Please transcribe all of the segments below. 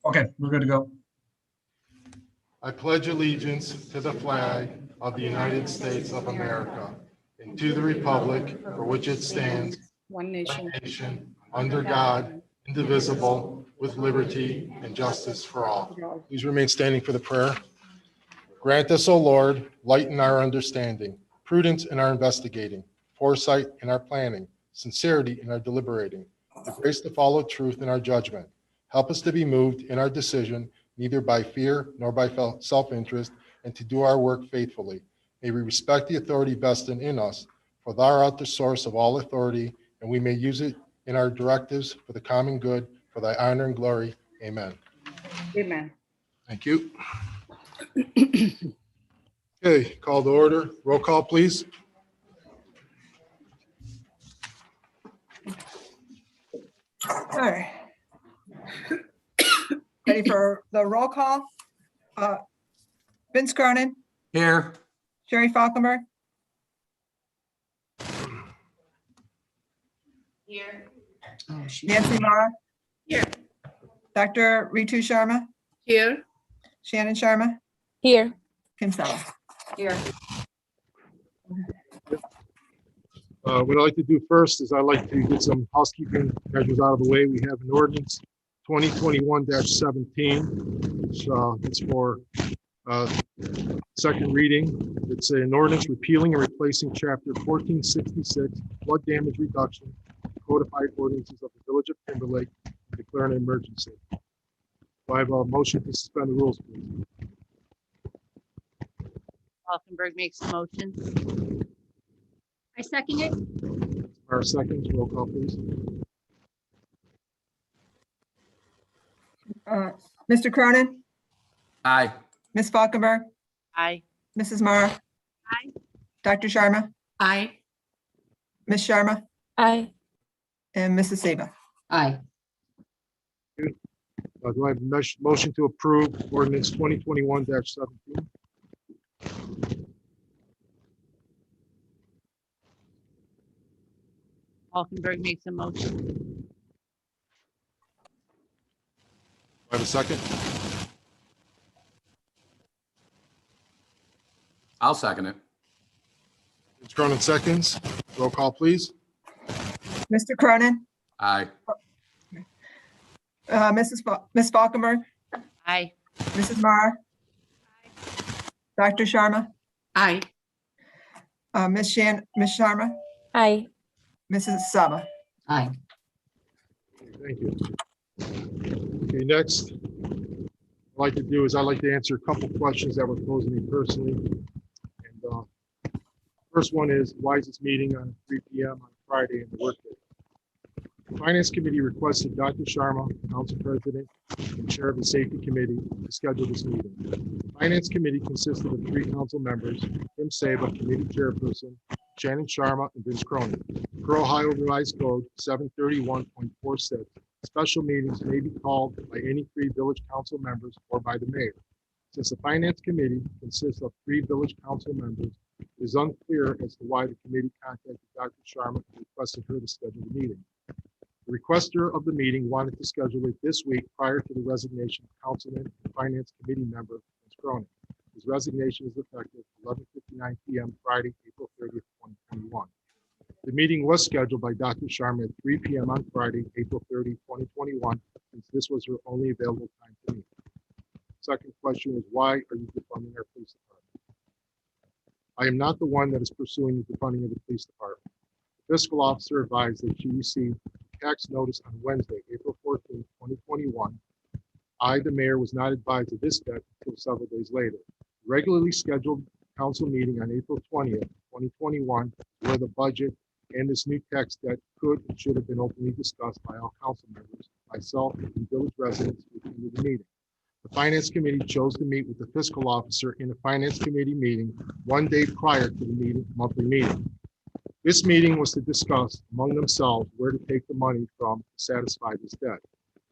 Okay, we're good to go. I pledge allegiance to the flag of the United States of America and to the republic for which it stands, one nation, under God, indivisible, with liberty and justice for all. Please remain standing for the prayer. Grant us, O Lord, light in our understanding, prudence in our investigating, foresight in our planning, sincerity in our deliberating, the grace to follow truth in our judgment. Help us to be moved in our decision, neither by fear nor by self-interest, and to do our work faithfully. May we respect the authority vested in us, for thou art the source of all authority, and we may use it in our directives for the common good, for thy honor and glory. Amen. amen. Thank you. Okay, call to order. Roll call, please. All right. Ready for the roll call? Vince Cronin, Here. Sherry Falkenberg, Here. Nancy Mara. Here. Dr. Ritu Sharma, Here. Shannon Sharma, Here. Kim Sella. Here. What I'd like to do first is I'd like to get some housekeeping measures out of the way. We have an ordinance 2021-17, which is for second reading. It's an ordinance repealing and replacing chapter 1466, flood damage reduction, codified ordinances of the village of Timberlake, and declaring an emergency. Do I have a motion to suspend the rules, please? Falkenberg makes the motion. I second it. Our seconds, roll call, please. Mr. Cronin, Aye. Ms. Falkenberg, Aye. Mrs. Mara. Aye. Dr. Sharma, Aye. Ms. Sharma, Aye. and Mrs. Seba. Aye. Do I have a motion to approve ordinance 2021-17? Falkenberg makes a motion. Do I have a second? I'll second it. It's Cronin seconds. Roll call, please. Mr. Cronin, Aye. Ms. Falkenberg, Aye. Mrs. Mara. Dr. Sharma, Aye. Ms. Sharma, Aye. Mrs. Saba. Aye. Thank you. Okay, next, I'd like to do is I'd like to answer a couple questions that were posed to me personally. And first one is, why is this meeting on 3 p.m. on Friday in the workday? The Finance Committee requested Dr. Sharma, Council President and Chair of the Safety Committee, to schedule this meeting. The Finance Committee consisted of 3 council members, Kim Saba, Committee Chairperson, Shannon Sharma, and Vince Cronin. Per Ohio Revised Code 731.46, special meetings may be called by any 3 village council members or by the mayor. Since the Finance Committee consists of 3 village council members, it is unclear as to why the committee contacted Dr. Sharma and requested her to schedule the meeting. The requester of the meeting wanted to schedule it this week prior to the resignation of Councilman and Finance Committee member Vince Cronin. His resignation is effective 11:59 p.m. Friday, April 30th, 2021. The meeting was scheduled by Dr. Sharma at 3 p.m. on Friday, April 30, 2021, since this was her only available time to meet. Second question is, why are you defunding our police department? I am not the one that is pursuing the defunding of the police department. The fiscal officer advised that she received tax notice on Wednesday, April 14, 2021. I, the mayor, was not advised of this debt until several days later. The regularly scheduled council meeting on April 20th, 2021, where the budget and this new tax debt could and should have been openly discussed by all council members, myself, and village residents within the meeting. The Finance Committee chose to meet with the fiscal officer in a Finance Committee meeting one day prior to the monthly meeting. This meeting was to discuss among themselves where to take the money from to satisfy this debt.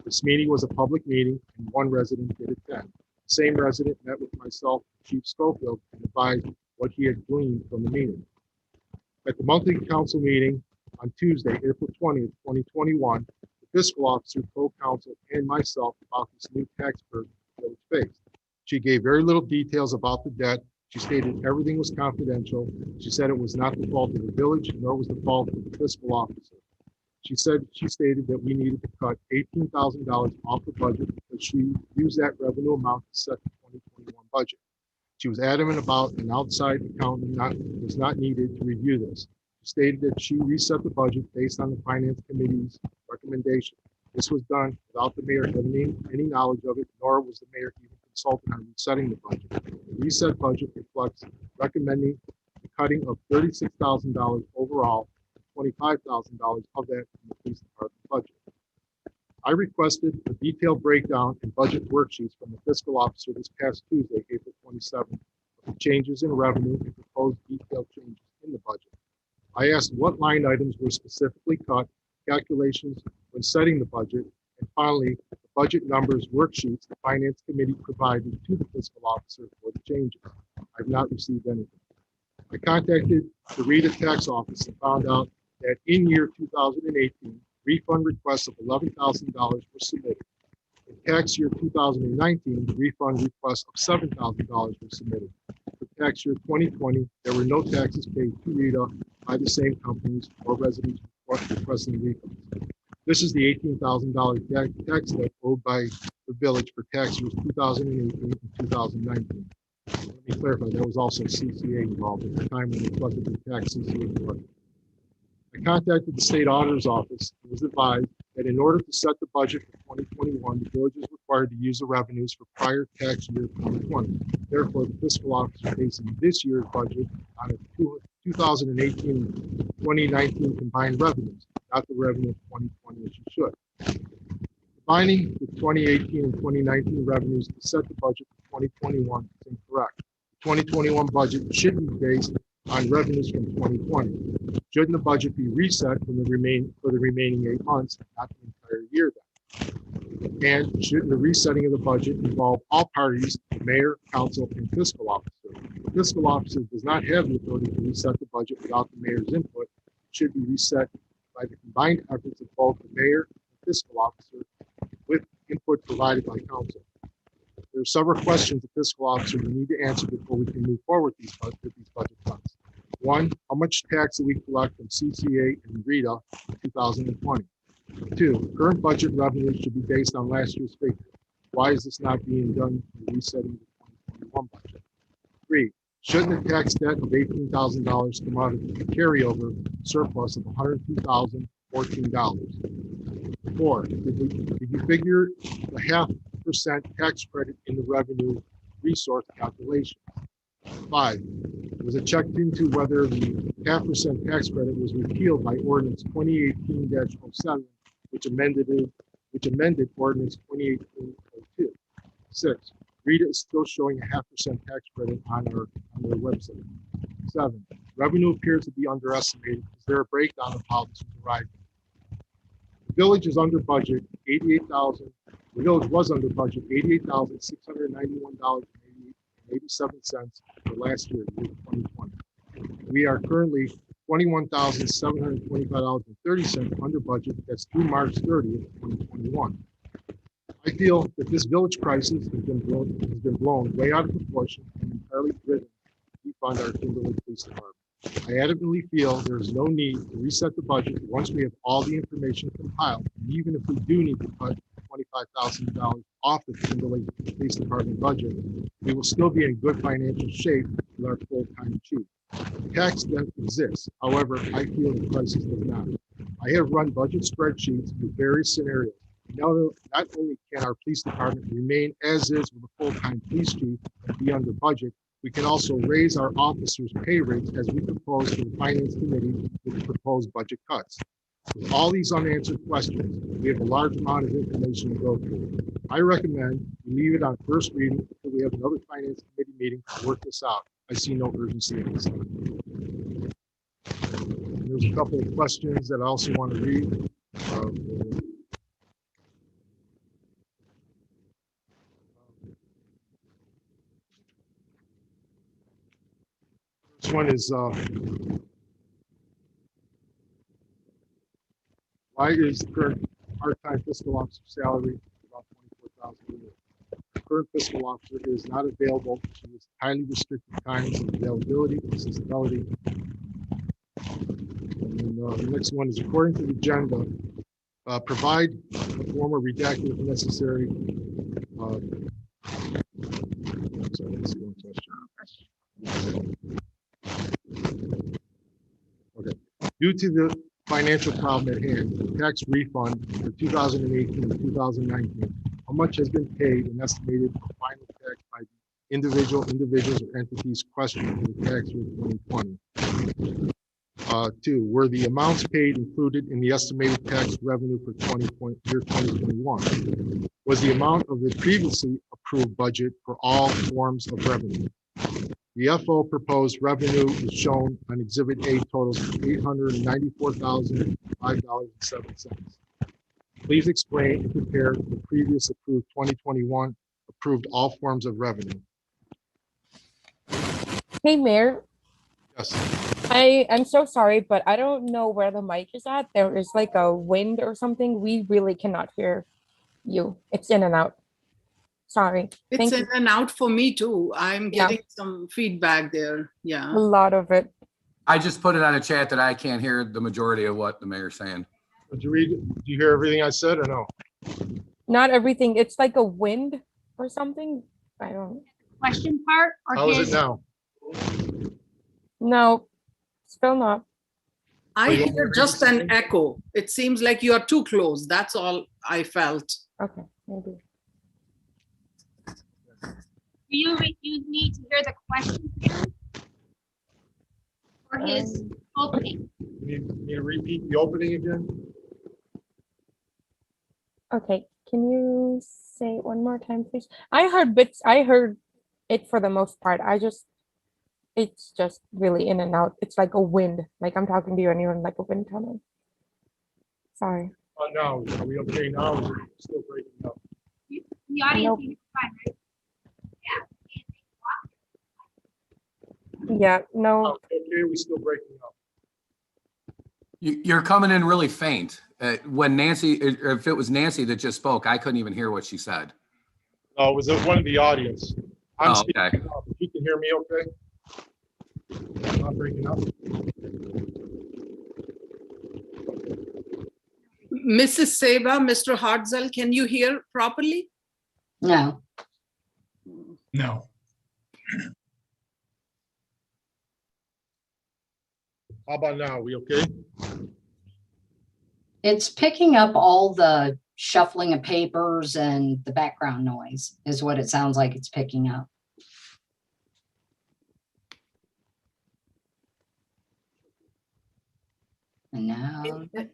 This meeting was a public meeting and one resident did attend. The same resident met with myself, Chief Schofield, and advised what he had gleaned from the meeting. At the monthly council meeting on Tuesday, April 20th, 2021, the fiscal officer told council and myself about this new tax burden the village faced. She gave very little details about the debt. She stated everything was confidential. She said it was not the fault of the village, nor was the fault of the fiscal officer. She stated that we needed to cut $18,000 off the budget because she used that revenue amount to set the 2021 budget. She was adamant about an outside accountant was not needed to review this. She stated that she reset the budget based on the finance committee's recommendation. This was done without the mayor having any knowledge of it, nor was the mayor even consulted on resetting the budget. The reset budget reflects recommending the cutting of $36,000 overall, $25,000 of that in the police department budget. I requested a detailed breakdown and budget worksheets from the fiscal officer this past Tuesday, April 27th, of the changes in revenue and proposed detailed changes in the budget. I asked what line items were specifically cut, calculations when setting the budget, and finally, the budget numbers worksheets the finance committee provided to the fiscal officer for the changes. I've not received anything. I contacted the RETA tax office and found out that in year 2018, refund requests of $11,000 were submitted. In tax year 2019, the refund requests of $7,000 were submitted. For tax year 2020, there were no taxes paid to RETA by the same companies or residents requesting refunds. This is the $18,000 tax debt owed by the village for tax years 2018 and 2019. Let me clarify, there was also CCA involved at the time when we collected the tax CCA collected. I contacted the state auditor's office and was advised that in order to set the budget for 2021, the village is required to use the revenues for prior tax year 2020. Therefore, the fiscal officer is basing this year's budget on a 2018-2019 combined revenues, not the revenue of 2020 as you should. Combining the 2018 and 2019 revenues to set the budget for 2021 is incorrect. The 2021 budget should be based on revenues from 2020. Shouldn't the budget be reset for the remaining 8 months, not the entire year then? And shouldn't the resetting of the budget involve all parties, the mayor, council, and fiscal officer? The fiscal officer does not have the authority to reset the budget without the mayor's input. It should be reset by the combined efforts of both the mayor and fiscal officer with input provided by council. There are several questions the fiscal officer will need to answer before we can move forward with these budget cuts. One, how much tax do we collect from CCA and RETA in 2020? Two, current budget revenues should be based on last year's figure. Why is this not being done in the resetting the 2021 budget? Three, shouldn't the tax debt of $18,000 come out of the carryover surplus of $102,014? Four, did you figure the 0.5% tax credit in the revenue resource calculation? Five, was it checked into whether the 0.5% tax credit was repealed by ordinance 2018-07, which amended ordinance 2018-02? Six, RETA is still showing a 0.5% tax credit on their website. Seven, revenue appears to be underestimated. Is there a breakdown of how this was arrived at? The village is under budget $88,000. The village was under budget $88,691.87 for last year, 2020. We are currently $21,725.30 under budget. That's through March 30th, 2021. I feel that this village crisis has been blown way out of proportion and entirely driven to defund our Timberlake Police Department. I adamantly feel there is no need to reset the budget once we have all the information compiled. And even if we do need to cut $25,000 off the Timberlake Police Department budget, we will still be in good financial shape with our full-time chief. Tax debt exists. However, I feel the crisis does not. I have run budget spreadsheets with various scenarios. Not only can our police department remain as is with a full-time police chief and be under budget, we can also raise our officers' pay rates as we propose to the Finance Committee with the proposed budget cuts. With all these unanswered questions, we have a large amount of information to go through. I recommend we leave it on first reading until we have another Finance Committee meeting to work this out. I see no urgency in this time. There's a couple of questions that I also want to read. This one is, why is the current part-time fiscal officer salary, about $24,000 a year. The current fiscal officer is not available. She has highly restricted times of availability, accessibility. And the next one is according to the agenda, provide a form of redacted if necessary. Sorry, let's see one question. Okay. Due to the financial problem at hand, the tax refund for 2018 and 2019, how much has been paid and estimated for final tax by individuals or entities questioned for the tax year 2020? 2, were the amounts paid included in the estimated tax revenue for year 2021? Was the amount of the previously approved budget for all forms of revenue? The FO proposed revenue is shown on Exhibit A, totals $894,005.07. Please explain and compare the previous approved 2021 approved all forms of revenue. Hey, Mayor, Yes. I'm so sorry, but I don't know where the mic is at. There is like a wind or something. We really cannot hear you. It's in and out. Sorry. It's Thank in you. and out for me too. I'm Yeah. getting some feedback there. Yeah. A lot of it. I just put it on a chat that I can't hear the majority of what the mayor's saying. Did you read? Did you hear everything I said or no? Not everything. It's like a wind or something. I don't Question part or How is his? it now? No, still not. I Wait, hear just an echo. It seems like you are too close. That's all I felt. Okay, maybe. You need to hear the question again? Or his opening? You need to repeat the opening again? Okay, can you say it one more time, please? I heard bits. I heard it for the most part. It's just really in and out. It's like a wind. Like I'm talking to you and you're in like a wind tunnel. Sorry. Now, are we okay now? Or is it still breaking up? The audience Nope. is fine, right? Yeah, no. Oh, okay, we still breaking up. You're coming in really faint. When Nancy, or if it was Nancy that just spoke, I couldn't even hear what she said. Oh, was it one of the audience? I'm Oh, speaking okay. up. You can hear me okay? I'm not breaking up. Mrs. Seba, Mr. Hartzell, can you hear properly? No, No. How about now? We okay? it's picking up all the shuffling of papers and the background noise is what it sounds like it's picking up. And now,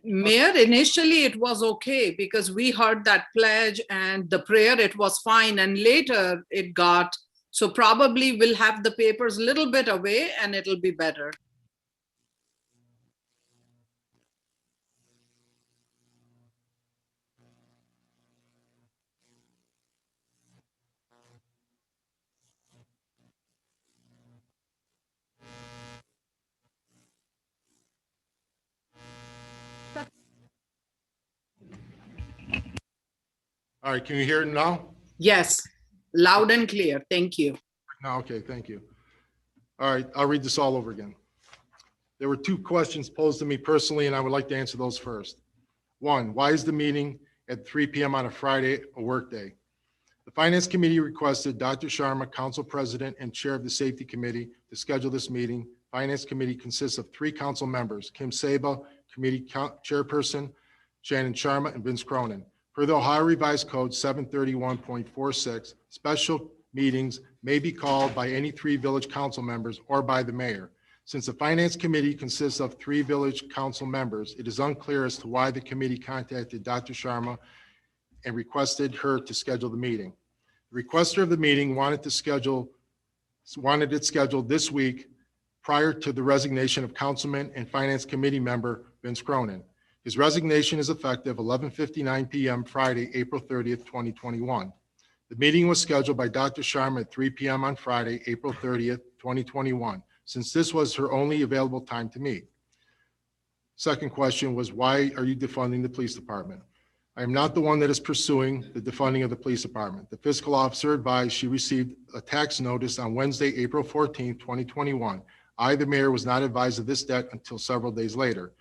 Mayor, initially it was okay because we heard that pledge and the prayer, it was fine. And later it got, so probably we'll have the papers a little bit away and it'll be better. All right, can you hear it now? Yes, loud and clear. Thank you. No, okay, thank you. All right, I'll read this all over again. There were 2 questions posed to me personally, and I would like to answer those first. 1, why is the meeting at 3 p.m. on a Friday a workday? The Finance Committee requested Dr. Sharma, Council President and Chair of the Safety Committee, to schedule this meeting. Finance Committee consists of 3 council members, Kim Saba, Committee Chairperson, Shannon Sharma, and Vince Cronin. Per the Ohio Revised Code 731.46, special meetings may be called by any 3 village council members or by the mayor. Since the Finance Committee consists of 3 village council members, it is unclear as to why the committee contacted Dr. Sharma and requested her to schedule the meeting. The requester of the meeting wanted it scheduled this week prior to the resignation of Councilman and Finance Committee member Vince Cronin. His resignation is effective 11:59 p.m. Friday, April 30th, 2021. The meeting was scheduled by Dr. Sharma at 3 p.m. on Friday, April 30th, 2021, since this was her only available time to meet. Second question was, why are you defunding the police department? I am not the one that is pursuing the defunding of the police department. The fiscal officer advised she received a tax notice on Wednesday, April 14, 2021. I, the mayor, was not advised of this debt until several days later.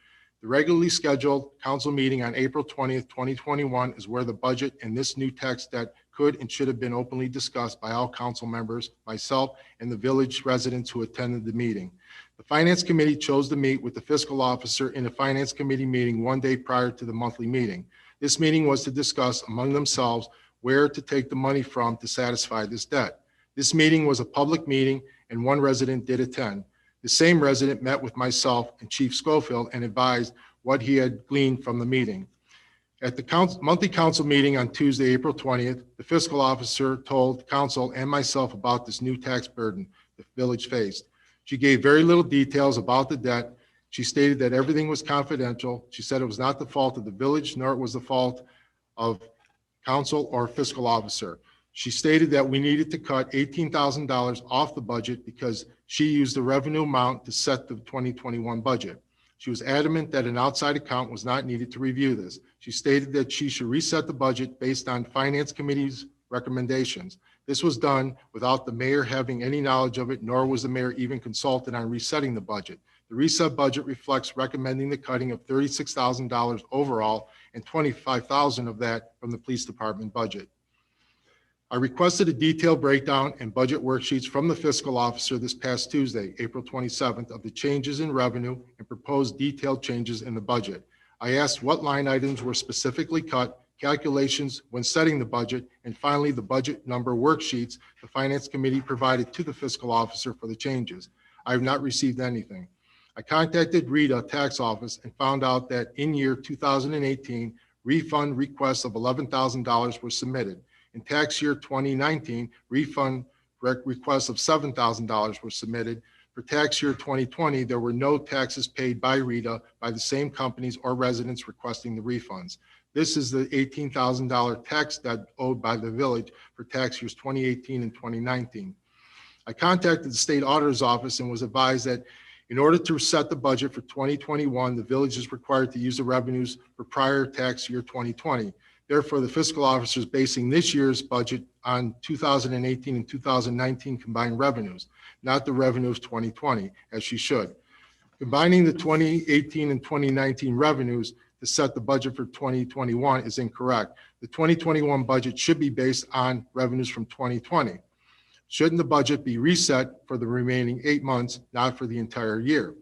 The regularly scheduled council meeting on April 20th, 2021 is where the budget and this new tax debt could and should have been openly discussed by all council members, myself, and the village residents who attended the meeting. The Finance Committee chose to meet with the fiscal officer in a Finance Committee meeting one day prior to the monthly meeting. This meeting was to discuss among themselves where to take the money from to satisfy this debt. This meeting was a public meeting and one resident did attend. The same resident met with myself and Chief Schofield and advised what he had gleaned from the meeting. At the monthly council meeting on Tuesday, April 20th, the fiscal officer told council and myself about this new tax burden the village faced. She gave very little details about the debt. She stated that everything was confidential. She said it was not the fault of the village, nor it was the fault of council or fiscal officer. She stated that we needed to cut $18,000 off the budget because she used the revenue amount to set the 2021 budget. She was adamant that an outside account was not needed to review this. She stated that she should reset the budget based on Finance Committee's recommendations. This was done without the mayor having any knowledge of it, nor was the mayor even consulted on resetting the budget. The reset budget reflects recommending the cutting of $36,000 overall and $25,000 of that from the police department budget. I requested a detailed breakdown and budget worksheets from the fiscal officer this past Tuesday, April 27th, of the changes in revenue and proposed detailed changes in the budget. I asked what line items were specifically cut, calculations when setting the budget, and finally the budget number worksheets the Finance Committee provided to the fiscal officer for the changes. I have not received anything. I contacted Rita tax office and found out that in year 2018, refund requests of $11,000 were submitted. In tax year 2019, refund requests of $7,000 were submitted. For tax year 2020, there were no taxes paid by Rita by the same companies or residents requesting the refunds. This is the $18,000 tax debt owed by the village for tax years 2018 and 2019. I contacted the state auditor's office and was advised that in order to set the budget for 2021, the village is required to use the revenues for prior tax year 2020. Therefore, the fiscal officer is basing this year's budget on 2018 and 2019 combined revenues, not the revenue of 2020, as she should. Combining the 2018 and 2019 revenues to set the budget for 2021 is incorrect. The 2021 budget should be based on revenues from 2020. Shouldn't the budget be reset for the remaining 8 months, not for the entire year?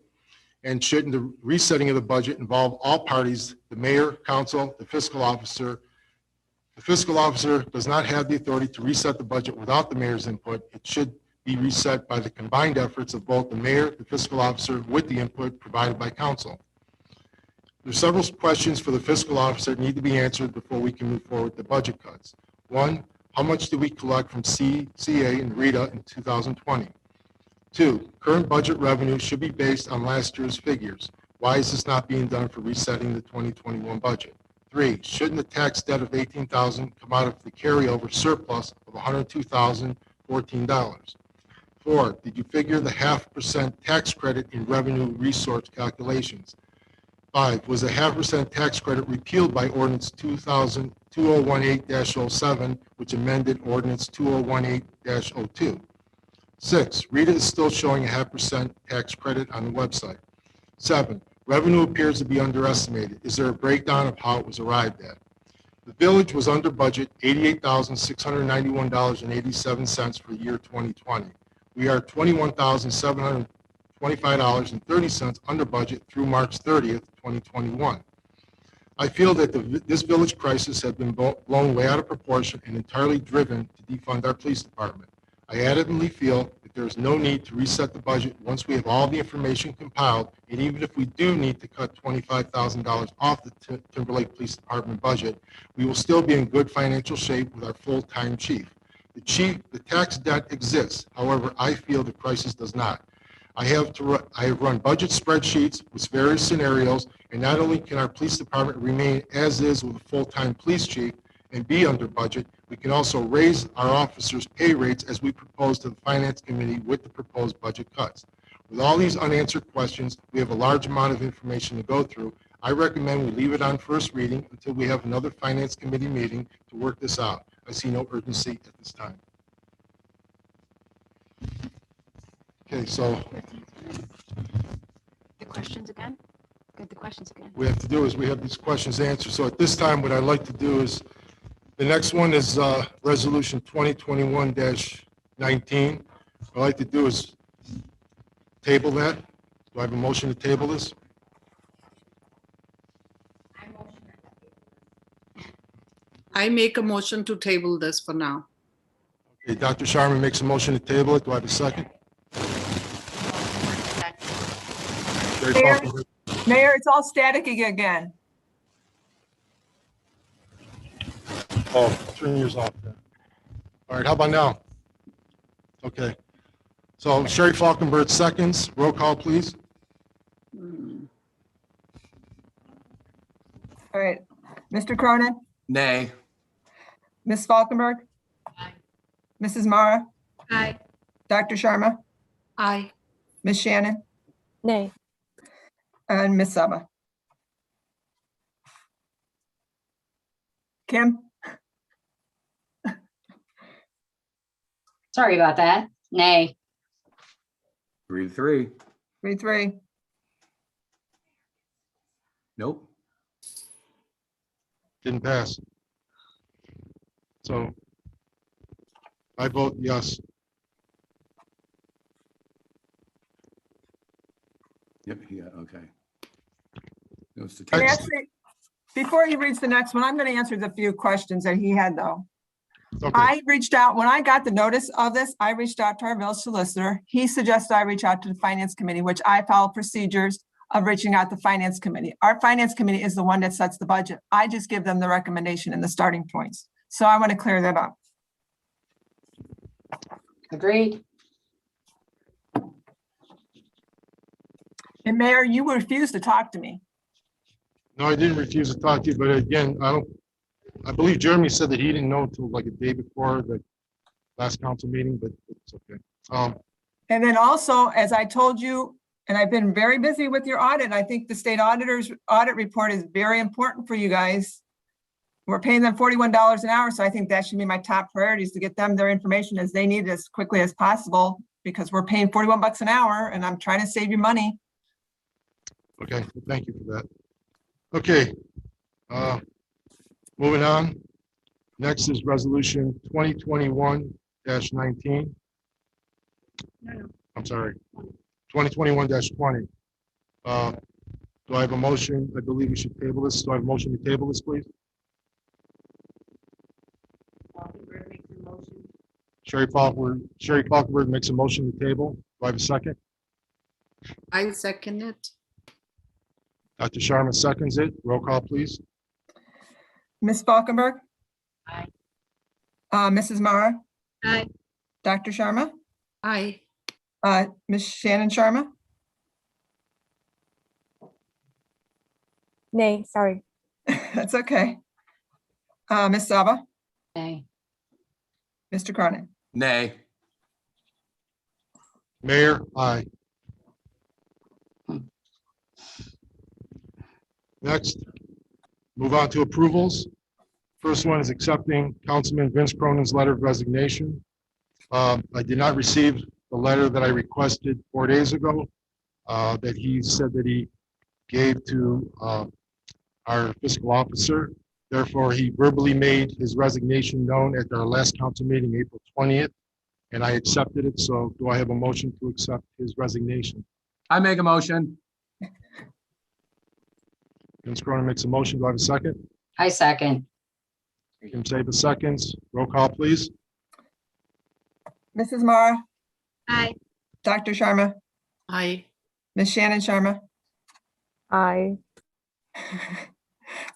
And shouldn't the resetting of the budget involve all parties, the mayor, council, the fiscal officer? The fiscal officer does not have the authority to reset the budget without the mayor's input. It should be reset by the combined efforts of both the mayor, the fiscal officer, with the input provided by council. There are several questions for the fiscal officer that need to be answered before we can move forward with the budget cuts. One, how much did we collect from CCA and Rita in 2020? Two, current budget revenue should be based on last year's figures. Why is this not being done for resetting the 2021 budget? Three, shouldn't the tax debt of $18,000 come out of the carryover surplus of $102,014? Four, did you figure the 0.5% tax credit in revenue resource calculations? Five, was the 0.5% tax credit repealed by ordinance 2018-07, which amended ordinance 2018-02? Six, Rita is still showing a 0.5% tax credit on the website. Seven, revenue appears to be underestimated. Is there a breakdown of how it was arrived at? The village was under budget $88,691.87 for the year 2020. We are $21,725.30 under budget through March 30th, 2021. I feel that this village crisis has been blown way out of proportion and entirely driven to defund our police department. I adamantly feel that there is no need to reset the budget once we have all the information compiled, and even if we do need to cut $25,000 off the Timberlake Police Department budget, we will still be in good financial shape with our full-time chief. The tax debt exists. However, I feel the crisis does not. I have run budget spreadsheets with various scenarios, and not only can our police department remain as is with a full-time police chief and be under budget, we can also raise our officers' pay rates as we propose to the Finance Committee with the proposed budget cuts. With all these unanswered questions, we have a large amount of information to go through. I recommend we leave it on first reading until we have another finance committee meeting to work this out. I see no urgency at this time. Okay, so The questions again? Good, the questions again. we have to do is we have these questions answered. So at this time, what I'd like to do is, the next one is Resolution 2021-19. What I'd like to do is table that. Do I have a motion to table this? I make a motion to table this for now. Okay, Dr. Sharma makes a motion to table it. Do I have a second? Sherry Mayor? Falkenberg. Mayor, it's all static again. Oh, turn yours off then. All right, how about now? Okay. So Sherry Falkenberg seconds. Roll call, please. All right. Mr. Cronin, Nay. Ms. Falkenberg, Mrs. Mara, Aye. Dr. Sharma, Aye. Ms. Shannon, Nay. and Ms. Saba. Kim? Sorry about that. Nay. 3-3. 3-3. Nope. Didn't pass. So I vote yes. Yep, yeah, okay. Goes to And Ted. actually, before he reads the next one, I'm going to answer the few questions that he had, though. Okay, I reached out, when I got the notice of this, I reached out to our village solicitor. He suggested I reach out to the finance committee, which I follow procedures of reaching out to finance committee. Our finance committee is the one that sets the budget. I just give them the recommendation and the starting points. So I want to clear that up. Agreed. And Mayor, you refused to talk to me. no, I didn't refuse to talk to you, but again, I believe Jeremy said that he didn't know until like a day before the last council meeting, but it's okay. And then also, as I told you, and I've been very busy with your audit, I think the state auditor's audit report is very important for you guys. We're paying them $41 an hour, so I think that should be my top priority, is to get them their information as they need it as quickly as possible, because we're paying 41 bucks an hour and I'm trying to save you money. Okay, well, thank you for that. Okay, moving on. Next is Resolution 2021-19. No. I'm sorry, 2021-20. Do I have a motion? I believe we should table this. Do I have a motion to table this, please? Sherry Falkenberg makes a motion to table. Do I have a second? I second it. Dr. Sharma seconds it. Roll call, please. Ms. Falkenberg? Aye. Mrs. Mara? Aye. Dr. Sharma? Aye. Ms. Shannon Sharma? Nay, sorry. That's okay. Ms. Saba? Nay. Mr. Cronin? Nay. Mayor, aye. Next, move on to approvals. First one is accepting Councilman Vince Cronin's letter of resignation. I did not receive the letter that I requested 4 days ago, that he said that he gave to our fiscal officer. Therefore, he verbally made his resignation known at our last council meeting, April 20th, and I accepted it. So do I have a motion to accept his resignation? I make a motion. Vince Cronin makes a motion. Do I have a second? I second. Kim Saба seconds. Roll call, please. Mrs. Mara? Aye. Dr. Sharma? Aye. Ms. Shannon Sharma? Aye.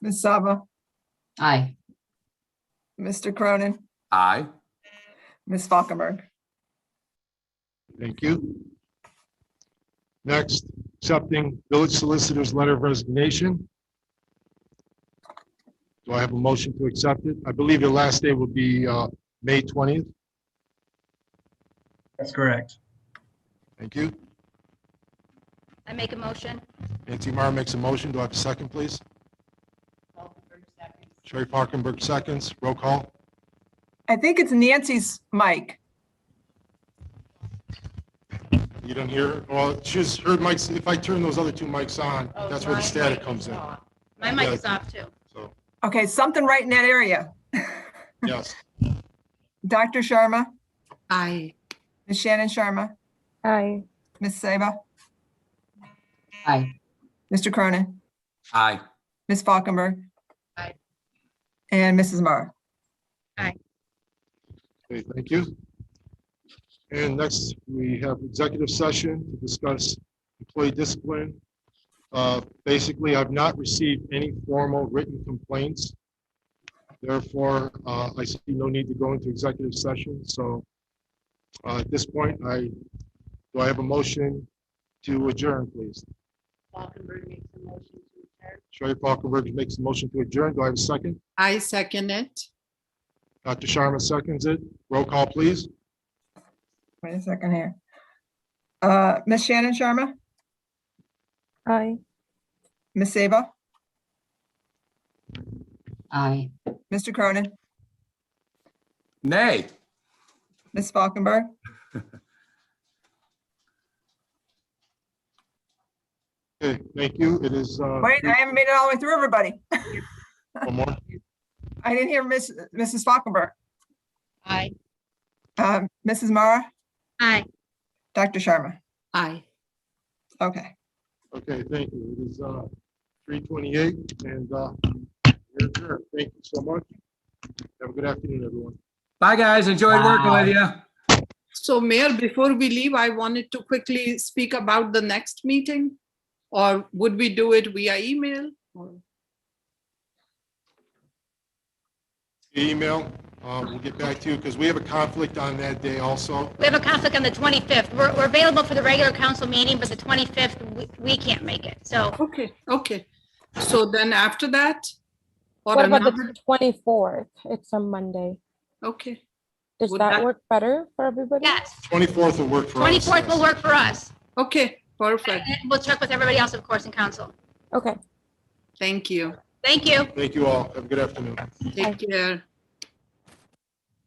Ms. Saba? Aye. Mr. Cronin? Aye. Ms. Falkenberg? Thank you. Next, accepting village solicitor's letter of resignation. Do I have a motion to accept it? I believe your last day will be May 20th. That's correct. Thank you. I make a motion. Nancy Meyer makes a motion. Do I have a second, please? Sherry Falkenberg seconds. Roll call. I think it's Nancy's mic. You don't hear her? Well, she's her mics. If I turn those other two mics on, that's where the static comes in. My mic is off too. So, Okay, something right in that area. yes. Dr. Sharma, Aye. Ms. Shannon Sharma, Aye. Ms. Saba, Aye. Mr. Cronin, Aye. Ms. Falkenberg. Aye. And Mrs. Mara. Okay, thank you. And next, we have executive session to discuss employee discipline. Basically, I've not received any formal written complaints. Therefore, I see no need to go into executive session. So at this point, do I have a motion to adjourn, please? Falkenberg makes a motion to adjourn. Sherry Falkenberg makes a motion to adjourn. Do I have a second? I second it. Dr. Sharma seconds it. Roll call, please. Wait a second here. Ms. Shannon Sharma, Aye. Ms. Saba, Aye. Mr. Cronin, Nay. Ms. Falkenberg. Okay, thank you. It is. Wait, I haven't made it all the way through, everybody. One more. I didn't hear Mrs. Falkenberg. Aye. Mrs. Mara, Aye. Dr. Sharma. Aye. Okay. Okay, thank you. It is 3:28 and we're adjourned. Thank you so much. Have a good afternoon, everyone. Bye, guys. Enjoyed working with you. So Mayor, before we leave, I wanted to quickly speak about the next meeting. Or would we do it via email? Or- Email, we'll get back to you because we have a conflict on that day also. We have a conflict on the 25th. We're available for the regular council meeting, but the 25th, we can't make it. So Okay, okay. So then after that? Or What about another? the 24th? It's a Monday. Okay, Does Would that that- work better for everybody? yes, 24th will work for us. 24th will yes. work for us. okay, perfect. And we'll check with everybody else, of course, in council. Okay. Thank you. Thank you. Thank you all. Have a good afternoon. Take care.